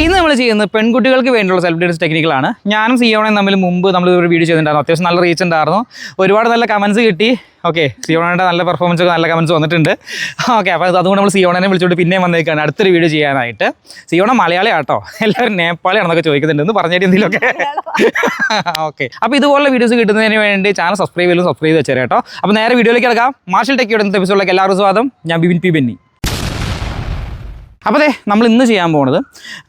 ഇന്ന് നമ്മൾ ചെയ്യുന്നത് പെൺകുട്ടികൾക്ക് വേണ്ടിയുള്ള സെൽഫ് ഡിഫെൻസ് ടെക്നിക്കുകളാണ്. ഞാനും സിയോണയും തമ്മിൽ മുമ്പ് നമ്മളൊരു വീഡിയോ ചെയ്തിട്ടുണ്ടായിരുന്നു. അത്യാവശ്യം നല്ല റീച്ച് ഉണ്ടായിരുന്നു, ഒരുപാട് നല്ല കമൻസ് കിട്ടി. ഓക്കെ, സിയോണയുടെ നല്ല പെർഫോമൻസ് ഒക്കെ നല്ല കമൻസ് വന്നിട്ടുണ്ട്. ഓക്കെ, അപ്പോൾ അതുകൊണ്ട് നമ്മൾ സിയോണനെ വിളിച്ചുകൊണ്ട് പിന്നെയും വന്നേക്കാണ് അടുത്തൊരു വീഡിയോ ചെയ്യാനായിട്ട്. സിയോണ മലയാളി ആട്ടോ, എല്ലാവരും നേപ്പാളിയാണെന്നൊക്കെ ചോദിക്കുന്നുണ്ട്, പറഞ്ഞിട്ട് എന്തെങ്കിലുമൊക്കെ. ഓക്കെ, അപ്പോൾ ഇതുപോലുള്ള വീഡിയോസ് കിട്ടുന്നതിന് വേണ്ടി ചാനൽ സബ്സ്ക്രൈബ് ചെയ്ത് വെച്ചേരാം കേട്ടോ. അപ്പോൾ നേരെ വീഡിയോയിലേക്ക് കിടക്കാം. മാർഷൽ ടെക്കിയുടെ ഇന്നത്തെ എപ്പിസോഡിലേക്ക് എല്ലാവർക്കും സ്വാഗതം. ഞാൻ ബിബിൻ പി ബെന്നി. അപ്പോൾ നമ്മൾ ഇന്ന് ചെയ്യാൻ പോകുന്നത്,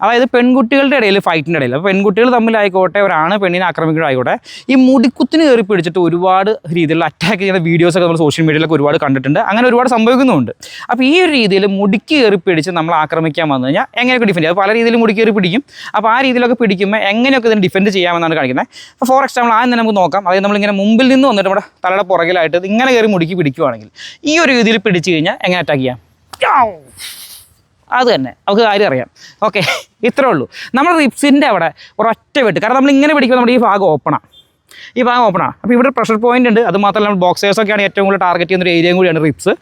അതായത് പെൺകുട്ടികളുടെ ഇടയിൽ, ഫൈറ്റിൻ്റെ ഇടയിൽ, അപ്പോൾ പെൺകുട്ടികൾ തമ്മിലായിക്കോട്ടെ, ഒരാണ് പെണ്ണിനെ ആക്രമിക്കുകയായിക്കോട്ടെ, ഈ മുടിക്കുത്തിന് കയറി പിടിച്ചിട്ട് ഒരുപാട് രീതിയിലുള്ള അറ്റാക്ക് ചെയ്യുന്ന വീഡിയോസൊക്കെ നമ്മൾ സോഷ്യൽ മീഡിയയിലൊക്കെ ഒരുപാട് കണ്ടിട്ടുണ്ട്. അങ്ങനെ ഒരുപാട് സംഭവിക്കുന്നുമുണ്ട്. അപ്പോൾ ഈ ഒരു രീതിയിൽ മുടിക്ക് കയറി പിടിച്ച് നമ്മൾ ആക്രമിക്കാൻ വന്നു കഴിഞ്ഞാൽ എങ്ങനെയൊക്കെ ഡിഫെൻഡ് ചെയ്യാം? പല രീതിയിൽ മുടിക്ക് കയറി പിടിക്കും. അപ്പോൾ ആ രീതിയിലൊക്കെ പിടിക്കുമ്പോൾ എങ്ങനെയൊക്കെ ഇതിന് ഡിഫെൻഡ് ചെയ്യാമെന്നാണ് കാണിക്കുന്നത്. അപ്പോൾ ഫോർ എക്സാമ്പിൾ ആദ്യം തന്നെ നമുക്ക് നോക്കാം. അതായത് നമ്മളിങ്ങനെ മുമ്പിൽ നിന്ന് വന്നിട്ട് നമ്മുടെ തലയുടെ പുറകിലായിട്ട് ഇങ്ങനെ കയറി മുടിക്ക് പിടിക്കുകയാണെങ്കിൽ ഈ ഒരു രീതിയിൽ പിടിച്ച് കഴിഞ്ഞാൽ എങ്ങനെ അറ്റാക്ക് ചെയ്യാം? അത് തന്നെ നമുക്ക് കാര്യം അറിയാം. ഓക്കെ, ഇത്രേ ഉള്ളൂ. നമ്മൾ റിപ്സിൻ്റെ അവിടെ ഒരൊറ്റ വെട്ട്, കാരണം നമ്മൾ ഇങ്ങനെ പിടിക്കുമ്പോൾ നമ്മുടെ ഈ ഭാഗം ഓപ്പണാണ്. അപ്പോൾ ഇവിടെ പ്രഷർ പോയിൻ്റ് ഉണ്ട്. അത് മാത്രമല്ല നമ്മൾ ബോക്സേഴ്സൊക്കെയാണ് ഏറ്റവും കൂടുതൽ ടാർഗറ്റ് ചെയ്യുന്നൊരു ഏരിയയും കൂടിയാണ് റിപ്സ്.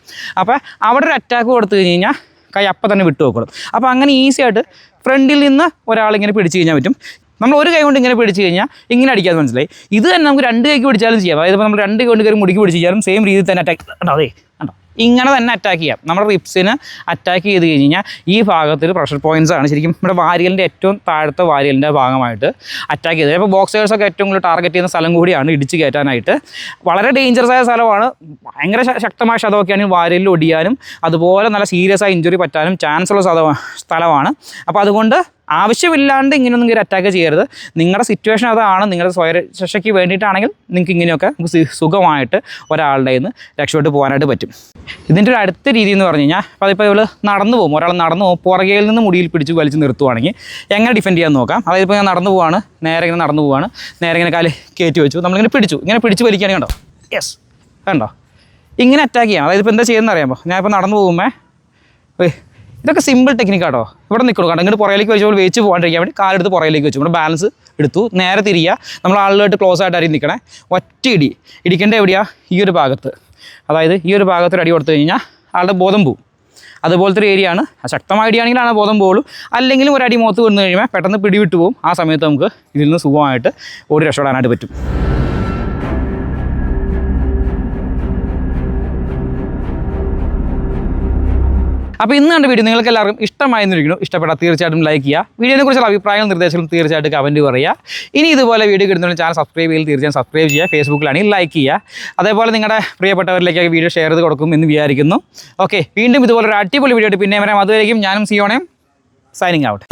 അപ്പോൾ അവിടെ ഒരു അറ്റാക്ക് കൊടുത്തു കഴിഞ്ഞാൽ കൈ അപ്പം തന്നെ വിട്ടു നോക്കണം. അപ്പോൾ അങ്ങനെ ഈസി ആയിട്ട് ഫ്രണ്ടിൽ നിന്ന് ഒരാളിങ്ങനെ പിടിച്ച് കഴിഞ്ഞാൽ പറ്റും. നമ്മൾ ഒരു കൈ കൊണ്ട് ഇങ്ങനെ പിടിച്ച് കഴിഞ്ഞാൽ ഇങ്ങനെ അടിക്കാതെ മനസ്സിലായി. ഇത് തന്നെ നമുക്ക് രണ്ട് കൈക്ക് പിടിച്ചാലും ചെയ്യാം. അതായത് ഇപ്പോൾ നമ്മൾ രണ്ട് കൈ കൊണ്ട് കയറി മുടിക്ക് പിടിച്ച് കഴിഞ്ഞാലും സെയിം രീതിയിൽ തന്നെ അറ്റാക്ക് ഉണ്ടോ? അതെ, ഉണ്ടോ? ഇങ്ങനെ തന്നെ അറ്റാക്ക് ചെയ്യാം. നമ്മുടെ റിപ്സിന് അറ്റാക്ക് ചെയ്ത് കഴിഞ്ഞാൽ ഈ ഭാഗത്തിൽ പ്രഷർ പോയിൻറ്റ്സ് ആണ് ശരിക്കും നമ്മുടെ വാരിയലിൻ്റെ ഏറ്റവും താഴത്തെ വാരിയലിൻ്റെ ഭാഗമായിട്ട് അറ്റാക്ക് ചെയ്തത്. അപ്പോൾ ബോക്സേഴ്സൊക്കെ ഏറ്റവും കൂടുതൽ ടാർഗറ്റ് ചെയ്യുന്ന സ്ഥലം കൂടിയാണ് ഇടിച്ച് കയറ്റാനായിട്ട്. വളരെ ഡേഞ്ചറസ് ആയ സ്ഥലമാണ്. ഭയങ്കര ശക്തമായ ക്ഷതമൊക്കെയാണ് വാരിയലിൽ ഒടിയാനും അതുപോലെ നല്ല സീരിയസ് ആയ ഇഞ്ചുറി പറ്റാനും ചാൻസ് ഉള്ള സ്ഥലമാണ്. അപ്പോൾ അതുകൊണ്ട് ആവശ്യമില്ലാണ്ട് ഇങ്ങനെയൊന്നും കയറി അറ്റാക്ക് ചെയ്യരുത്. നിങ്ങളുടെ സിറ്റുവേഷൻ അതാണ്. നിങ്ങളുടെ സ്വയരക്ഷയ്ക്ക് വേണ്ടിയിട്ടാണെങ്കിൽ നിങ്ങൾക്ക് ഇങ്ങനെയൊക്കെ സുഖമായിട്ട് ഒരാളുടെ നിന്ന് രക്ഷപ്പെട്ട് പോകാനായിട്ട് പറ്റും. ഇതിൻ്റെ ഒരു അടുത്ത രീതി എന്ന് പറഞ്ഞു കഴിഞ്ഞാൽ, അപ്പോൾ അതിപ്പോൾ ഒരാൾ നടന്നു പോകും, പുറകയിൽ നിന്ന് മുടിയിൽ പിടിച്ച് വലിച്ച് നിർത്തുവാണെങ്കിൽ എങ്ങനെ ഡിഫെൻഡ് ചെയ്യാൻ നോക്കാം. അതായത് ഇപ്പോൾ ഞാൻ നടന്നു പോവാണ്, നേരെ ഇങ്ങനെ കാല് കയറ്റി വെച്ചു, നമ്മളിങ്ങനെ ഇങ്ങനെ പിടിച്ച് വലിക്കുകയാണെങ്കിൽ കണ്ടോ? യെസ്, കണ്ടോ? ഇങ്ങനെ അറ്റാക്ക് ചെയ്യാം. അതായത് ഇപ്പോൾ എന്താ ചെയ്യുന്നത് അറിയാമോ? ഞാൻ ഇപ്പോൾ നടന്നു പോകുമ്പോൾ ഇതൊക്കെ സിമ്പിൾ ടെക്നിക്കാട്ടോ. ഇവിടെ നിൽക്കണം, കാരണം ഇങ്ങോട്ട് പുറയിലേക്ക് വെച്ചപ്പോൾ വെച്ച് പോകാണ്ടിരിക്കാൻ വേണ്ടി കാലെടുത്ത് പുറയിലേക്ക് വെച്ചു, നമ്മുടെ ബാലൻസ് എടുത്തു, നേരെ തിരിയുക. നമ്മൾ ആളുകളായിട്ട് ക്ലോസ് ആയിട്ടായിരിക്കും നിൽക്കണേ. ഒറ്റ ഇടിക്കേണ്ട എവിടെയാണ്? ഈ ഒരു ഭാഗത്ത്. അതായത് ഈ ഒരു ഭാഗത്തൊരു അടി കൊടുത്തു കഴിഞ്ഞാൽ ആളുടെ ബോധം പോവും. അതുപോലത്തെ ഒരു ഏരിയ ആണ്. ശക്തമായ അടിയാണെങ്കിലാണ് ബോധം പോകുള്ളൂ. അല്ലെങ്കിലും ഒരു അടി മുഖത്ത് വന്നു കഴിയുമ്പോൾ പെട്ടെന്ന് പിടിവിട്ട് പോകും. ആ സമയത്ത് നമുക്ക് ഇതിൽ നിന്ന് സുഖമായിട്ട് ഓടി രക്ഷപ്പെടാനായിട്ട് പറ്റും. അപ്പോൾ ഇന്ന് കണ്ട വീഡിയോ നിങ്ങൾക്ക് എല്ലാവർക്കും ഇഷ്ടമായിരുന്നിരിക്കുന്നു. ഇഷ്ടപ്പെട്ടാൽ തീർച്ചയായിട്ടും ലൈക്ക് ചെയ്യുക. വീഡിയോയെക്കുറിച്ചുള്ള അഭിപ്രായങ്ങളും നിർദ്ദേശങ്ങളും തീർച്ചയായിട്ടും കമൻറ്റ് പറയുക. ഇനി ഇതുപോലെ വീഡിയോ കിട്ടുന്നതിന് ചാനൽ സബ്സ്ക്രൈബ് ചെയ്ത് തീർച്ചയായും സബ്സ്ക്രൈബ് ചെയ്യുക. ഫേസ്ബുക്കിലാണെങ്കിൽ ലൈക്ക് ചെയ്യുക. അതേപോലെ നിങ്ങളുടെ പ്രിയപ്പെട്ടവരിലേക്ക് വീഡിയോ ഷെയർ ചെയ്ത് കൊടുക്കും എന്ന് വിചാരിക്കുന്നു. ഓക്കെ, വീണ്ടും ഇതുപോലെ ഒരു അടിപൊളി വീഡിയോ ആയിട്ട് പിന്നെ വരാം. അതുവരെയും ഞാനും സിയോണയും സൈനിങ് ഔട്ട്.